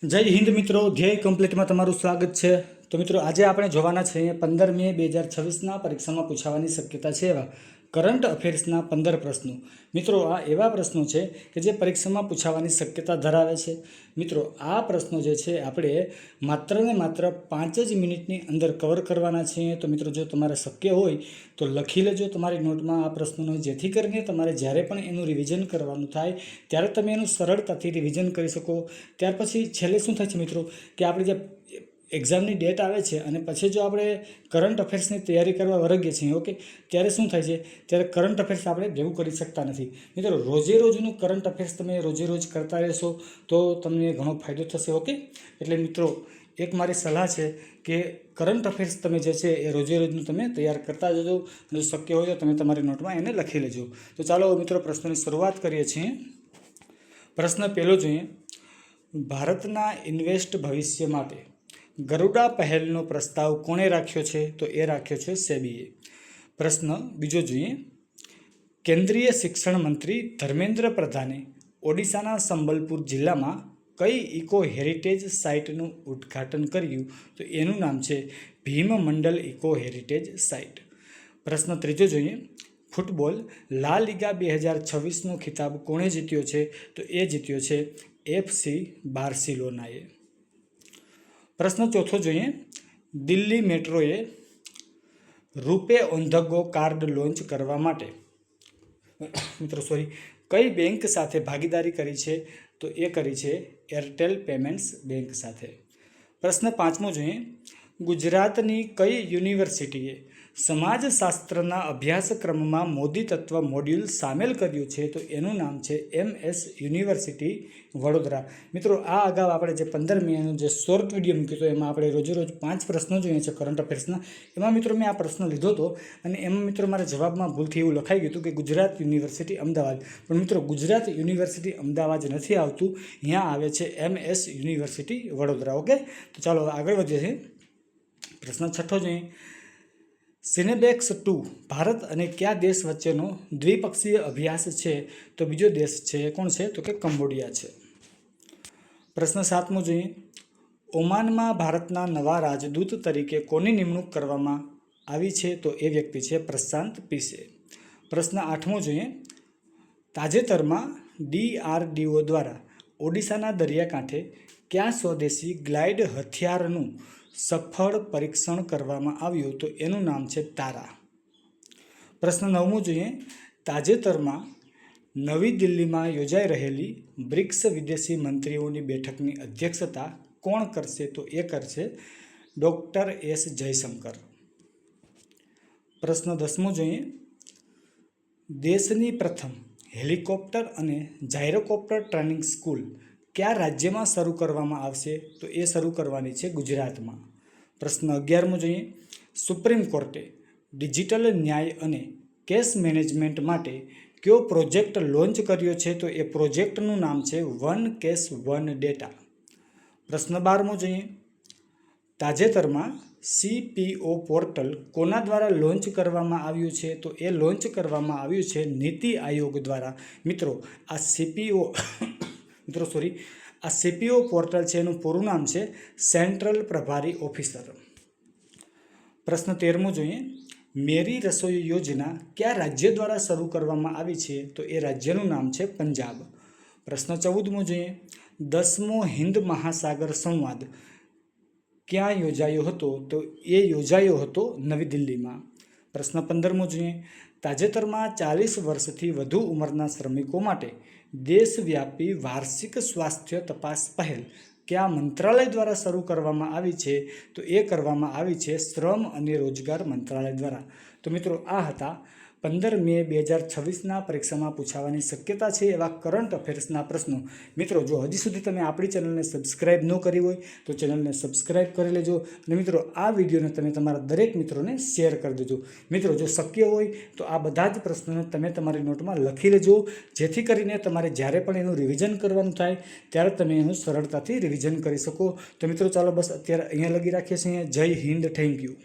જય હિન્દ મિત્રો, ધ્યેય કમ્પ્લીટમાં તમારું સ્વાગત છે। તો મિત્રો આજે આપણે જોવાના છે 15 મે 2026ના પરીક્ષામાં પૂછાવાની શક્યતા છે એવા કરંટ અફેર્સના 15 પ્રશ્નો। મિત્રો આ એવા પ્રશ્નો છે કે જે પરીક્ષામાં પૂછાવાની શક્યતા ધરાવે છે। મિત્રો આ પ્રશ્નો જે છે આપણે માત્ર ને માત્ર 5 જ મિનિટની અંદર કવર કરવાના છે। તો મિત્રો જો તમારે શક્ય હોય તો લખી લેજો તમારી નોટમાં આ પ્રશ્નોને, જેથી કરીને તમારે જ્યારે પણ એનું રિવિઝન કરવાનું થાય ત્યારે તમે એનું સરળતાથી રિવિઝન કરી શકો। ત્યાર પછી છેલ્લે શું થાય છે મિત્રો કે આપણે જે એક્ઝામની ડેટ આવે છે અને પછી જો આપણે કરંટ અફેર્સની તૈયારી કરવા વરગીએ છીએ ઓકે, ત્યારે શું થાય છે, ત્યારે કરંટ અફેર્સ આપણે ભેગું કરી શકતા નથી। મિત્રો રોજે રોજનું કરંટ અફેર્સ તમે રોજે રોજ કરતા રહેશો તો તમને ઘણો ફાયદો થશે ઓકે। એટલે મિત્રો એક મારી સલાહ છે કે કરંટ અફેર્સ તમે જે છે એ રોજે રોજનું તમે તૈયાર કરતા જજો, જો શક્ય હોય તો તમે તમારી નોટમાં એને લખી લેજો। તો ચાલો મિત્રો પ્રશ્નોની શરૂઆત કરીએ છીએ। પ્રશ્ન પહેલો જોઈએ, ભારતના ઇન્વેસ્ટ ભવિષ્ય માટે ગરુડા પહેલનો પ્રસ્તાવ કોણે રાખ્યો છે? તો એ રાખ્યો છે સેબીએ। પ્રશ્ન બીજો જોઈએ, કેન્દ્રીય શિક્ષણ મંત્રી ધર્મેન્દ્ર પ્રધાને ઓડિશાના સંબલપુર જિલ્લામાં કઈ ઇકો હેરિટેજ સાઇટનું ઉદ્ઘાટન કર્યું? તો એનું નામ છે ભીમમંડલ ઇકો હેરિટેજ સાઇટ। પ્રશ્ન ત્રીજો જોઈએ, ફૂટબોલ લા લીગા 2026નો ખિતાબ કોણે જીત્યો છે? તો એ જીત્યો છે એફસી બાર્સિલોનાએ। પ્રશ્ન ચોથો જોઈએ, દિલ્હી મેટ્રોએ રૂપે on the go card launch કરવા માટે કઈ બેંક સાથે ભાગીદારી કરી છે? તો એ કરી છે એરટેલ પેમેન્ટ્સ બેંક સાથે। પ્રશ્ન પાંચમો જોઈએ, ગુજરાતની કઈ યુનિવર્સિટીએ સમાજશાસ્ત્રના અભ્યાસક્રમમાં મોદી તત્વ મોડ્યુલ સામેલ કર્યું છે? તો એનું નામ છે MS યુનિવર્સિટી વડોદરા। મિત્રો આ અગાઉ આપણે જે 15 મિનિટનો જે શોર્ટ વિડીયો મૂક્યો હતો એમાં આપણે રોજે રોજ 5 પ્રશ્નો જોઈએ છે કરંટ અફેર્સના। એમાં મિત્રો મેં આ પ્રશ્ન લીધો હતો અને એમાં મિત્રો મારા જવાબમાં ભૂલથી એવું લખાઈ ગયું હતું કે ગુજરાત યુનિવર્સિટી અમદાવાદ, પણ મિત્રો ગુજરાત યુનિવર્સિટી અમદાવાદ નથી આવતું, અહીંયા આવે છે MS યુનિવર્સિટી વડોદરા ઓકે। તો ચાલો આગળ વધીએ છીએ। પ્રશ્ન છઠ્ઠો જોઈએ, સિનેબેક્સ 2 ભારત અને કયા દેશ વચ્ચેનો દ્વિપક્ષીય અભ્યાસ છે? તો બીજો દેશ છે કોણ છે? તો કે કંબોડિયા છે। પ્રશ્ન સાતમો જોઈએ, ઓમાનમાં ભારતના નવા રાજદૂત તરીકે કોની નિમણૂક કરવામાં આવી છે? તો એ વ્યક્તિ છે પ્રશાંત પીસે। પ્રશ્ન આઠમો જોઈએ, તાજેતરમાં DRDO દ્વારા ઓડિશાના દરિયાકાંઠે કયા સ્વદેશી ગ્લાઇડ હથિયારનું સફળ પરીક્ષણ કરવામાં આવ્યું? તો એનું નામ છે તારા। પ્રશ્ન નવમો જોઈએ, તાજેતરમાં નવી દિલ્હીમાં યોજાઈ રહેલી બ્રિક્સ વિદેશી મંત્રીઓની બેઠકની અધ્યક્ષતા કોણ કરશે? તો એ કરશે ડૉક્ટર S જયશંકર। પ્રશ્ન દસમો જોઈએ, દેશની પ્રથમ હેલિકોપ્ટર અને જાયરોકોપ્ટર ટ્રેનિંગ સ્કૂલ કયા રાજ્યમાં શરૂ કરવામાં આવશે? તો એ શરૂ કરવાની છે ગુજરાતમાં। પ્રશ્ન 11મો જોઈએ, સુપ્રીમ કોર્ટે ડિજિટલ ન્યાય અને કેસ મેનેજમેન્ટ માટે કયો પ્રોજેક્ટ લોન્ચ કર્યો છે? તો એ પ્રોજેક્ટનું નામ છે વન કેસ વન ડેટા। પ્રશ્ન 12મો જોઈએ, તાજેતરમાં CPO પોર્ટલ કોના દ્વારા લોન્ચ કરવામાં આવ્યું છે? તો એ લોન્ચ કરવામાં આવ્યું છે નીતિ આયોગ દ્વારા। મિત્રો આ CPO પોર્ટલ છે એનું પૂરું નામ છે સેન્ટ્રલ પ્રભારી ઓફિસર। પ્રશ્ન 13મો જોઈએ, મેરી રસોઈ યોજના કયા રાજ્ય દ્વારા શરૂ કરવામાં આવી છે? તો એ રાજ્યનું નામ છે પંજાબ। પ્રશ્ન 14મો જોઈએ, 10મો હિન્દ મહાસાગર સંવાદ ક્યાં યોજાયો હતો? તો એ યોજાયો હતો નવી દિલ્હીમાં। પ્રશ્ન 15મો જોઈએ, તાજેતરમાં 40 વર્ષથી વધુ ઉંમરના શ્રમિકો માટે દેશવ્યાપી વાર્ષિક સ્વાસ્થ્ય તપાસ પહેલ કયા મંત્રાલય દ્વારા શરૂ કરવામાં આવી છે? તો એ કરવામાં આવી છે શ્રમ અને રોજગાર મંત્રાલય દ્વારા। તો મિત્રો આ હતા 15 મે 2026ના પરીક્ષામાં પૂછાવાની શક્યતા છે એવા કરંટ અફેર્સના પ્રશ્નો। મિત્રો જો હજી સુધી તમે આપણી ચેનલને સબસ્ક્રાઈબ ન કરી હોય તો ચેનલને સબસ્ક્રાઈબ કરી લેજો અને મિત્રો આ વિડીયોને તમે તમારા દરેક મિત્રોને શેર કરી દેજો। મિત્રો જો શક્ય હોય તો આ બધા જ પ્રશ્નોને તમે તમારી નોટમાં લખી લેજો, જેથી કરીને તમારે જ્યારે પણ એનું રિવિઝન કરવાનું થાય ત્યારે તમે એનું સરળતાથી રિવિઝન કરી શકો। તો મિત્રો ચાલો બસ અત્યારે અહીંયા લગી રાખીએ છીએ। જય હિન્દ, થેન્ક યુ।